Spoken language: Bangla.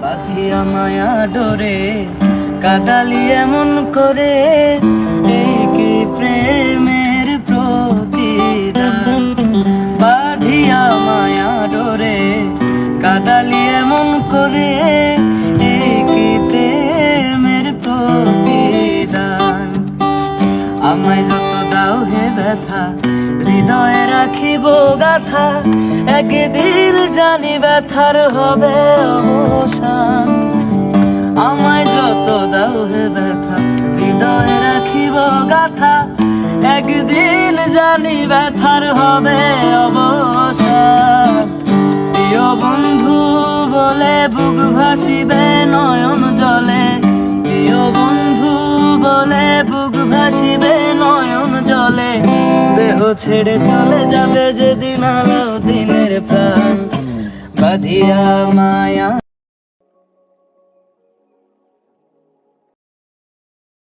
বাঁধিয়া মায়া ডোরে কাদালি এমন করে, এই কি প্রেমের প্রতিদান। বাঁধিয়া মায়া ডোরে কাদালি এমন করে, এই কি প্রেমের প্রতিদান। আমায় যত দাও হে ব্যথা, হৃদয়ে রাখিব গাথা, একদিন জানি ব্যথার হবে অবসান। আমায় যত দাও হে ব্যথা, হৃদয়ে রাখিব গাথা, একদিন জানি ব্যথার হবে অবসান। প্রিয় বন্ধু বলে বুক ভাসিবে নয়ন জলে, প্রিয় বন্ধু বলে বুক ভাসিবে নয়ন জলে। দেহ ছেড়ে চলে যাবে যেদিন আলো দিনের প্রাণ, বাঁধিয়া মায়া।